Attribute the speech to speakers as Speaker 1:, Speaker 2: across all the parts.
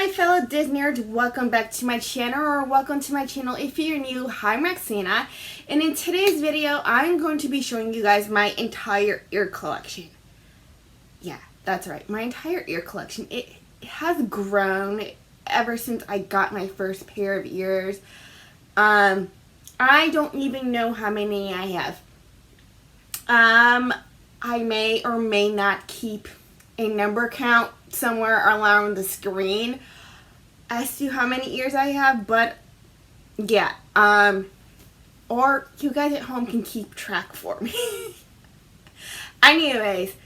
Speaker 1: my fellow Disney nerds, welcome back to my channel, or welcome to my channel if you're new. Hi, I'm Roxana, and in today's video I'm going to be showing you guys my entire ear collection. Yeah, that's right, my entire ear collection. It has grown ever since I got my first pair of ears. I don't even know how many I have. I may or may not keep a number count somewhere around the screen as to how many ears I have, but yeah, or you guys at home can keep track for me. Anyways,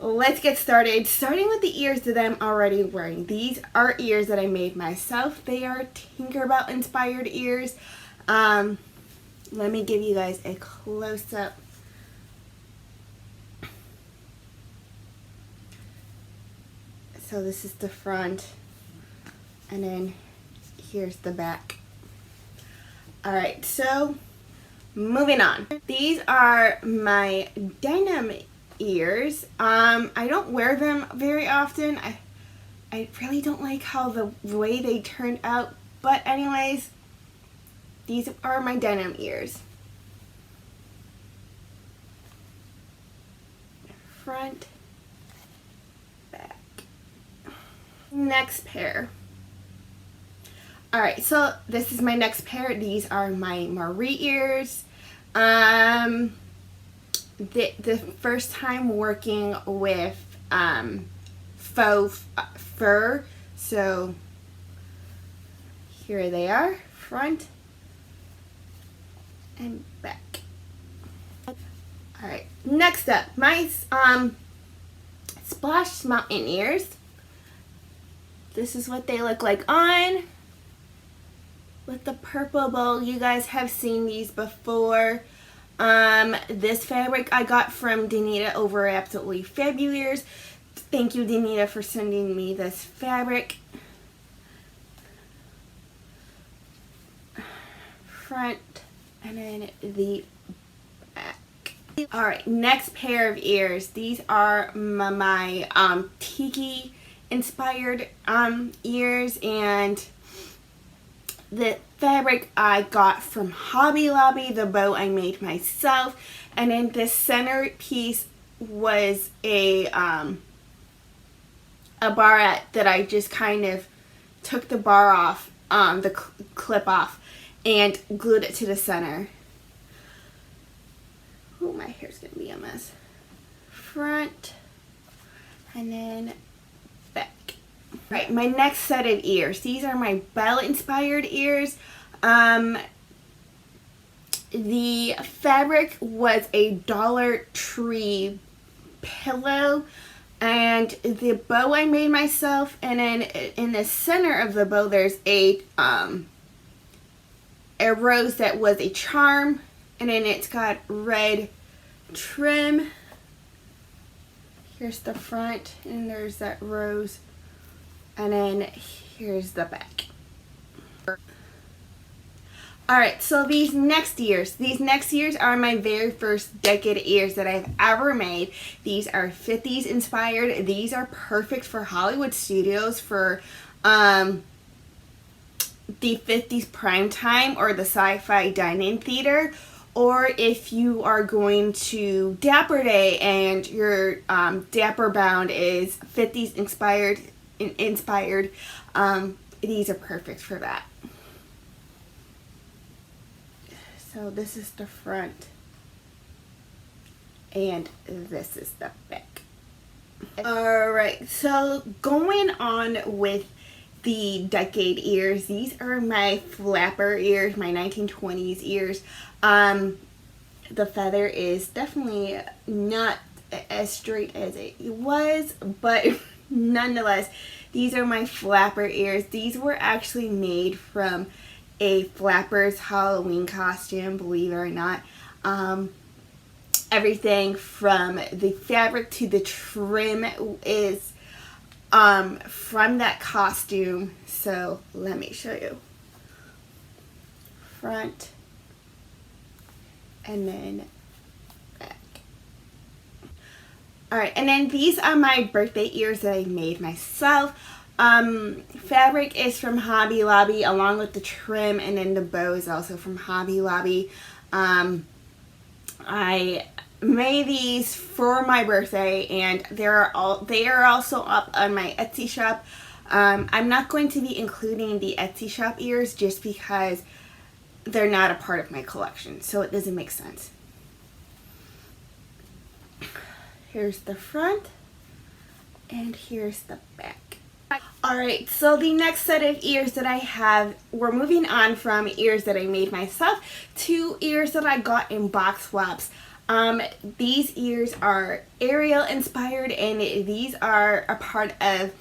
Speaker 1: let's get started. Starting with the ears that I'm already wearing. These are ears that I made myself. They are Tinkerbell inspired ears. Let me give you guys a close-up. So this is the front, and then here's the back. Alright, so moving on. These are my Denim Ears. I don't wear them very often. I really don't like how the way they turned out, but anyways, these are my Denim Ears. Front, back. Next pair. Alright, so this is my next pair. These are my Maori Ears. The first time working with faux fur, so here they are, front and back. Alright, next up, my Splash Mountain Ears. This is what they look like on, with the purple bow. You guys have seen these before. This fabric I got from Danita over Absolutely Fabulous. Thank you, Danita, for sending me this fabric. Front and then the back. Alright, next pair of ears. These are my Tiki inspired ears, and the fabric I got from Hobby Lobby. The bow I made myself, and then the center piece was a barrette that I just kind of took the bar off, the clip off, and glued it to the center. Oh, my hair's gonna be a mess. Front and then back. Right, my next set of ears. These are my Bella inspired ears. The fabric was a Dollar Tree pillow, and the bow I made myself, and then in the center of the bow there's a rose that was a charm, and then it's got red trim. Here's the front, and there's that rose, and then here's the back. Alright, so these next ears are my very first decade ears that I've ever made. These are 50s inspired. These are perfect for Hollywood studios, for the 50s primetime or the sci-fi dine-in theater, or if you are going to Dapper Day and your Dapper Bound is 50s inspired, these are perfect for that. So this is the front, and this is the back. Alright, so going on with the decade ears, these are my flapper ears, my 1920s ears. The feather is definitely not as straight as it was, but nonetheless, these are my flapper ears. These were actually made from a flapper's Halloween costume, believe it or not. Everything from the fabric to the trim is from that costume. So let me show you. Front and then back. Alright, and then these are my birthday ears that I made myself. Fabric is from Hobby Lobby, along with the trim, and then the bow is also from Hobby Lobby. I made these for my birthday, and they are also up on my Etsy shop. I'm not going to be including the Etsy shop ears just because they're not a part of my collection, so it doesn't make sense. Here's the front, and here's the back. Alright, so the next set of ears that I have, we're moving on from ears that I made myself to ears that I got in box swaps. These ears are Ariel inspired, and these are a part of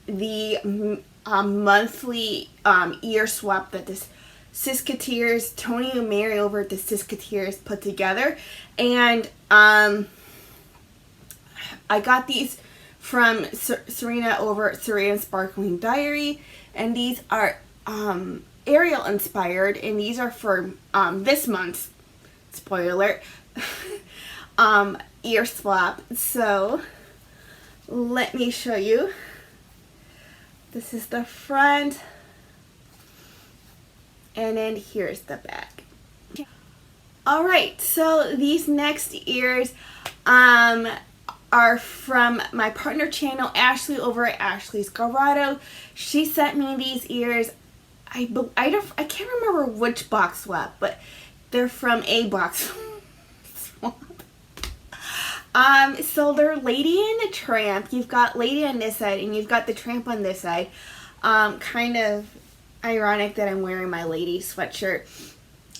Speaker 1: the monthly ear swap that this Siskateers, Tony and Mary over at the Siskateers put together. And I got these from Serena over at Serena Sparkling Diary, and these are Ariel inspired, and these are for this month's, spoiler alert, ear swap. So let me show you. This is the front, and then here's the back. Alright, so these next ears are from my partner channel, Ashley over at Ashley's Garado. She sent me these ears. I can't remember which box swap, but they're from a box swap. So they're Lady and the Tramp. You've got Lady on this side, and you've got the Tramp on this side. Kind of ironic that I'm wearing my Lady sweatshirt.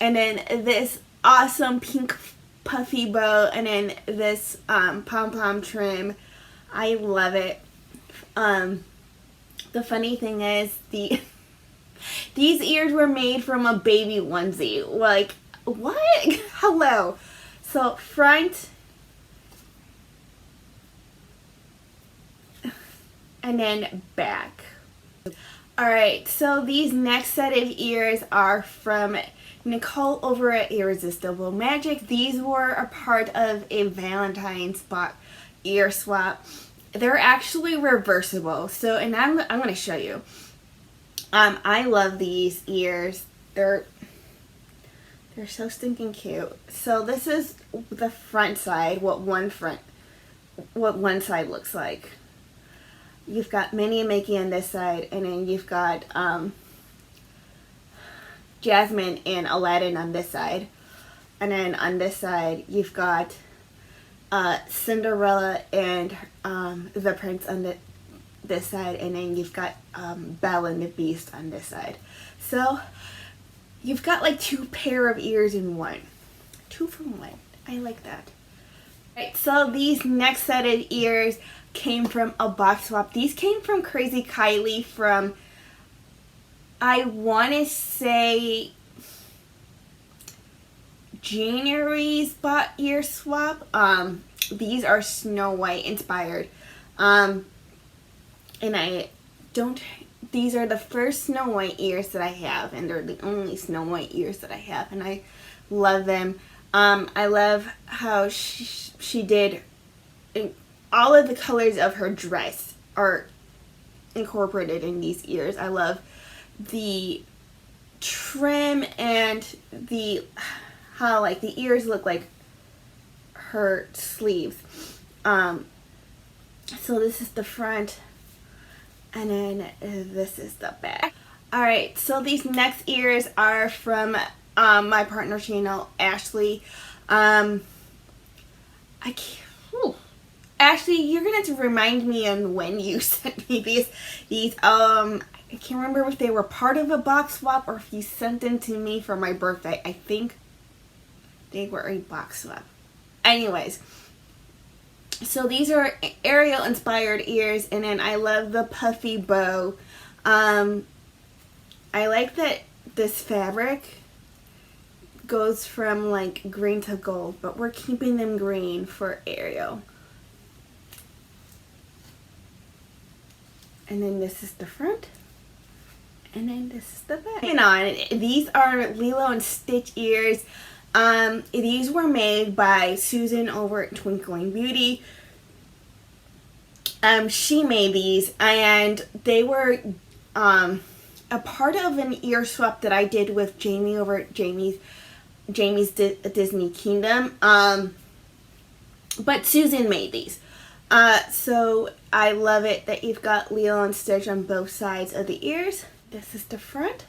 Speaker 1: And then this awesome pink puffy bow, and then this pom-pom trim. I love it. The funny thing is, these ears were made from a baby onesie. Like, what? Hello. So front, and then back. Alright, so these next set of ears are from Nicole over at Irresistible Magic. These were a part of a Valentines ear swap. They're actually reversible. So, and I'm going to show you. I love these ears. They're so stinking cute. So this is the front side, what one side looks like. You've got Minnie and Mickey on this side, and then you've got Jasmine and Aladdin on this side. And then on this side, you've got Cinderella and the Prince on this side. And then you've got Belle and the Beast on this side. So you've got like two pair of ears in one. 2 for 1. I like that. Right, so these next set of ears came from a box swap. These came from Crazy Kylie from, I want to say, January's ear swap. These are Snow White inspired. And these are the first Snow White ears that I have, and they're the only Snow White ears that I have, and I love them. I love how she did all of the colors of her dress are incorporated in these ears. I love the trim and how like the ears look like her sleeves. So this is the front, and then this is the back. Alright, so these next ears are from my partner channel, Ashley. Ashley, you're gonna have to remind me on when you sent me these. I can't remember if they were part of a box swap or if you sent them to me for my birthday. I think they were a box swap. Anyways, so these are Ariel inspired ears, and then I love the puffy bow. I like that this fabric goes from like green to gold, but we're keeping them green for Ariel. And then this is the front, and then this is the back. Moving on, these are Lilo and Stitch ears. These were made by Susan over at Twinkling Beauty. She made these, and they were a part of an ear swap that I did with Jamie over at Jamie's Disney Kingdom. But Susan made these. So I love it that you've got Lilo and Stitch on both sides of the ears. This is the front,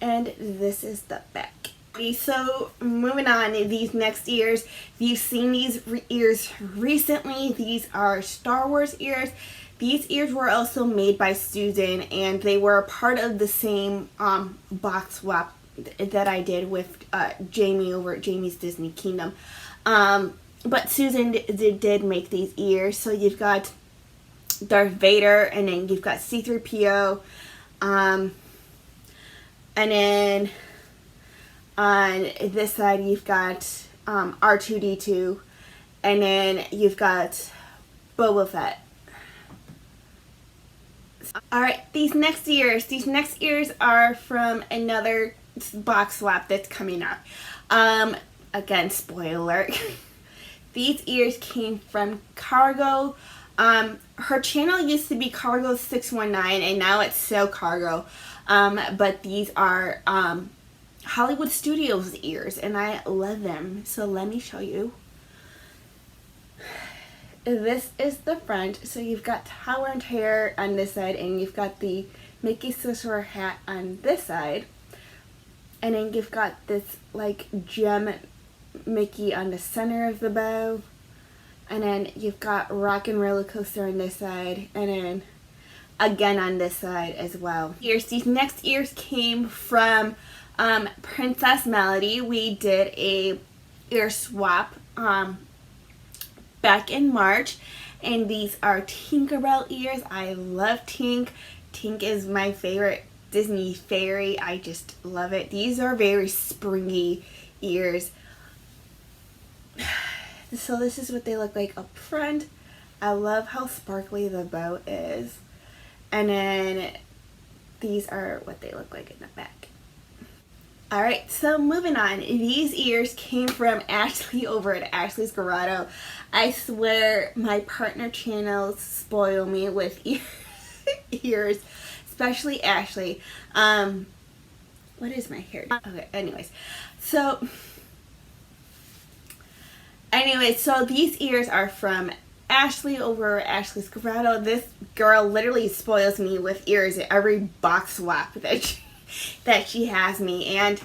Speaker 1: and this is the back. So moving on, these next ears, if you've seen these ears recently, these are Star Wars ears. These ears were also made by Susan, and they were a part of the same box swap that I did with Jamie over at Jamie's Disney Kingdom. But Susan did make these ears. So you've got Darth Vader, and then you've got C-3PO, and then on this side you've got R2-D2, and then you've got Boba Fett. Alright, these next ears are from another box swap that's coming up. Again, spoiler alert. These ears came from Cargo. Her channel used to be Cargo 619, and now it's So Cargo. But these are Hollywood Studios ears, and I love them. So let me show you. This is the front. So you've got Tower and Hair on this side, and you've got the Mickey Sorcerer hat on this side. And then you've got this like gem Mickey on the center of the bow. And then you've got Rock and Roller Coaster on this side, and then again on this side as well. These next ears came from Princess Melody. We did a ear swap back in March, and these are Tinkerbell ears. I love Tink. Tink is my favorite Disney fairy. I just love it. These are very springy ears. So this is what they look like up front. I love how sparkly the bow is. And then these are what they look like in the back. Alright, so moving on. These ears came from Ashley over at Ashley's Grotto. I swear my partner channels spoil me with ears, especially Ashley. What is my hair? Okay, anyways. So these ears are from Ashley over at Ashley's Grotto. This girl literally spoils me with ears at every box swap that she has me. And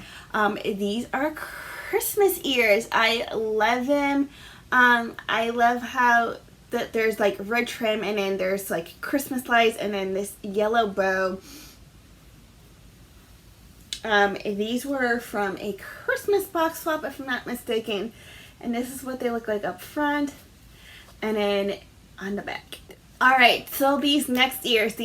Speaker 1: these are Christmas ears. I love them. I love how there's like red trim, and then there's like Christmas lights, and then this yellow bow. These were from a Christmas box swap, if I'm not mistaken. And this is what they look like up front, and then on the back. Alright, so these next ears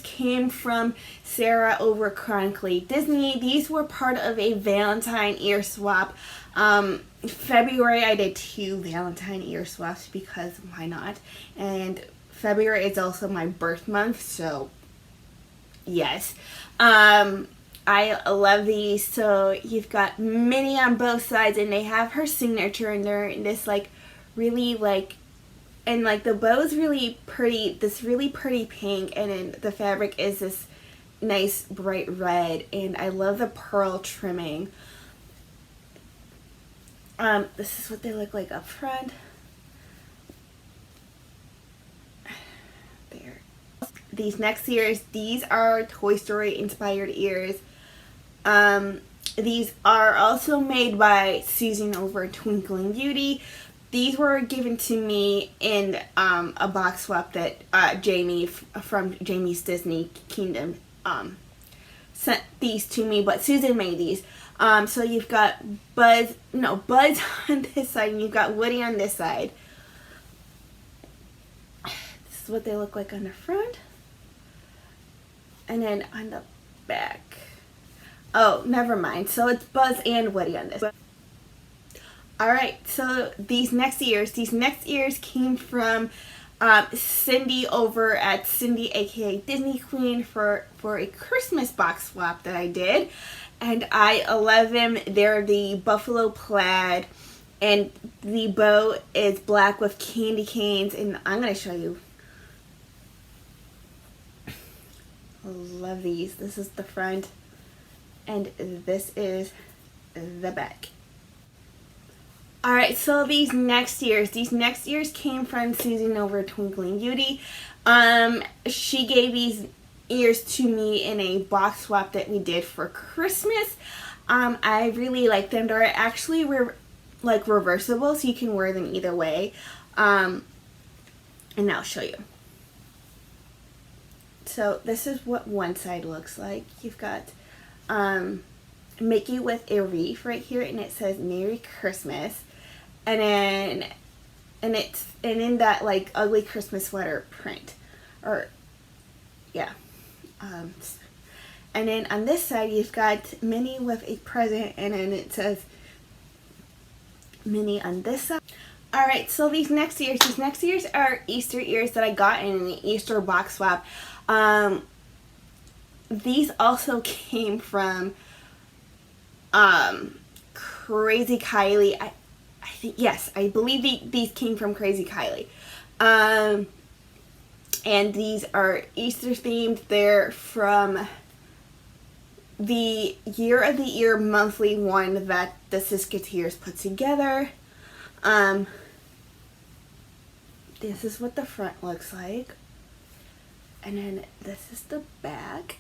Speaker 1: came from Sarah over Chronically Disney. These were part of a Valentine ear swap. February I did 2 Valentine ear swaps because why not? And February is also my birth month, so yes. I love these. So you've got Minnie on both sides, and they have her signature, and they're in this like really like, and like the bow is really pretty, this really pretty pink, and then the fabric is this nice bright red, and I love the pearl trimming. This is what they look like up front. There. These next ears, these are Toy Story inspired ears. These are also made by Susan over Twinkling Beauty. These were given to me in a box swap that Jamie from Jamie's Disney Kingdom sent these to me, but Susan made these. So you've got Buzz on this side, and you've got Woody on this side. This is what they look like on the front, and then on the back. Oh, never mind. So it's Buzz and Woody on this. Alright, so these next ears came from Cindy over at Cindy aka Disney Queen for a Christmas box swap that I did. And I love them. They're the buffalo plaid, And the bow is black with candy canes, and I'm going to show you. Love these. This is the front, and this is the back. Alright, so these next ears came from Susan over Twinkling Beauty. She gave these ears to me in a box swap that we did for Christmas. I really like them. They're actually like reversible, so you can wear them either way. And I'll show you. So this is what one side looks like. You've got Mickey with a wreath right here, and it says Merry Christmas. And it's in that like ugly Christmas sweater print, or yeah. And then on this side you've got Minnie with a present, and then it says Minnie on this side. Alright, so these next ears are Easter ears that I got in the Easter box swap. These also came from Crazy Kylie. I think, yes, I believe these came from Crazy Kylie. And these are Easter themed. They're from the Year of the Ear monthly one that the Siskatiers put together. This is what the front looks like. And then this is the back.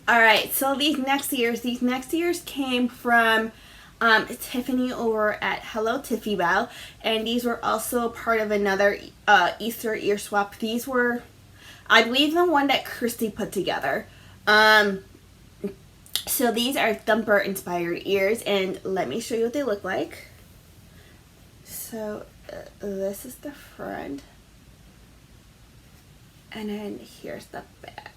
Speaker 1: Alright, so these next ears came from Tiffany over at Hello Tiffy Bell, and these were also part of another Easter ear swap. These were, I believe, the one that Christy put together. So these are Thumper inspired ears, and let me show you what they look like. So this is the front, and then here's the back.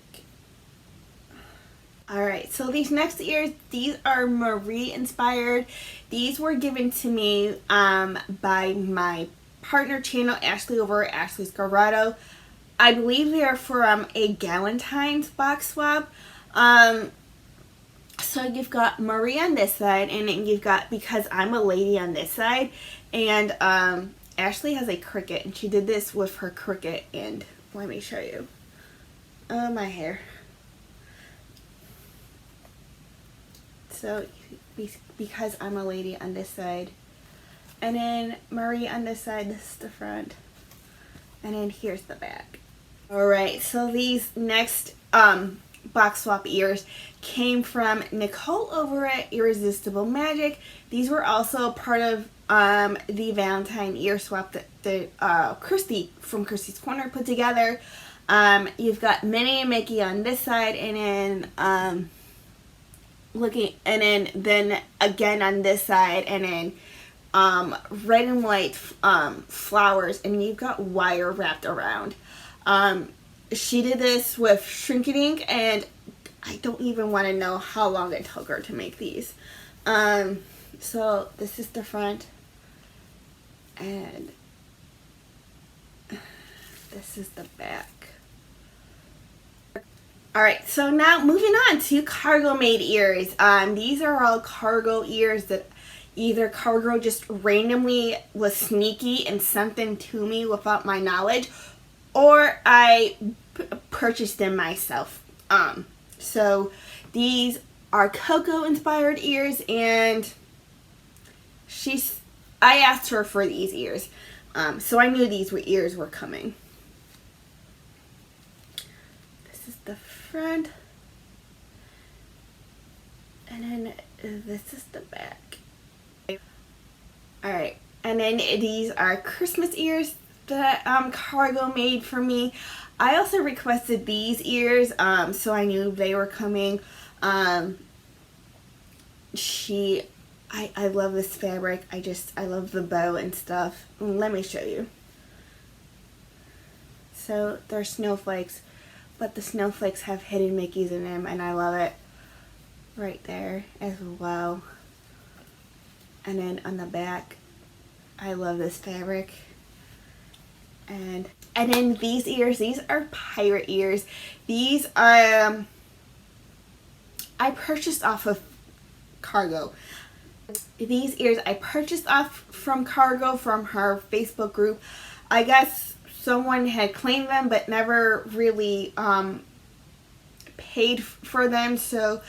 Speaker 1: Alright, so these next ears, these are Maori inspired. These were given to me by my partner channel, Ashley over at Ashley's Garado. I believe they are from a Valentines box swap. So you've got Marie on this side, and then you've got Because I'm a Lady on this side. And Ashley has a cricket, and she did this with her cricket. And let me show you. Oh, my hair. So, Because I'm a Lady on this side. And then Marie on this side, this is the front. And then here's the back. Alright, so these next box swap ears came from Nicole over at Irresistible Magic. These were also part of the Valentine ear swap that Christy from Christy's Corner put together. You've got Minnie and Mickey on this side, and then then again on this side, and then red and white flowers, and you've got wire wrapped around. She did this with Shrink Ink, and I don't even want to know how long it took her to make these. So this is the front, and this is the back. Alright, so now moving on to cargo made ears. These are all cargo ears that either cargo just randomly was sneaky and sent them to me without my knowledge, or I purchased them myself. So these are Coco inspired ears, and I asked her for these ears, so I knew these ears were coming. This is the front, and then this is the back. Alright, and then these are Christmas ears that Cargo made for me. I also requested these ears, so I knew they were coming. I love this fabric. I love the bow and stuff. Let me show you. So they're snowflakes, but the snowflakes have hidden Mickeys in them, and I love it right there as well. And then on the back, I love this fabric. And then these ears, these are pirate ears. These I purchased off of Cargo. These ears I purchased off from Cargo from her Facebook group. I guess someone had claimed them but never really paid for them, so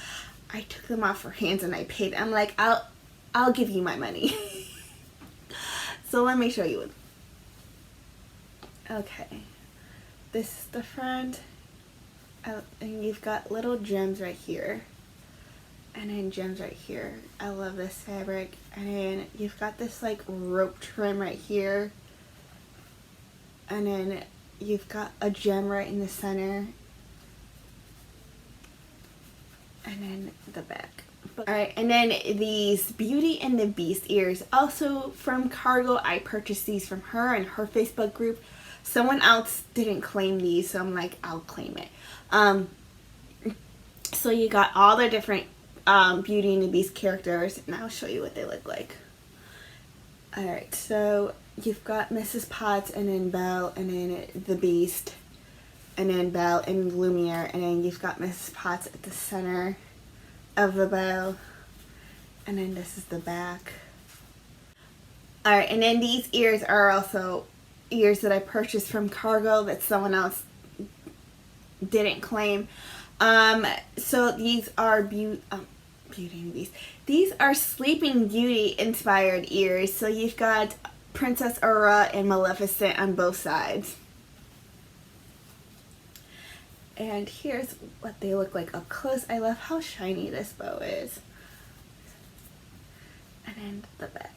Speaker 1: I took them off her hands and I paid. I'm like, I'll give you my money. So let me show you. Okay, this is the front, and you've got little gems right here, and then gems right here. I love this fabric. And then you've got this like rope trim right here, and then you've got a gem right in the center, and then the back. Alright, and then these Beauty and the Beast ears, also from Cargo. I purchased these from her and her Facebook group. Someone else didn't claim these, so I'm like, I'll claim it. So you got all the different Beauty and the Beast characters, and I'll show you what they look like. Alright, so you've got Mrs. Potts, and then Belle, and then the Beast, and then Belle and Lumiere, and then you've got Mrs. Potts at the center of the bow, and then this is the back. Alright, and then these ears are also ears that I purchased from Cargo that someone else didn't claim. So these are Beauty and the Beast. These are Sleeping Beauty inspired ears. So you've got Princess Aurora and Maleficent on both sides. And here's what they look like up close. I love how shiny this bow is. And then the back.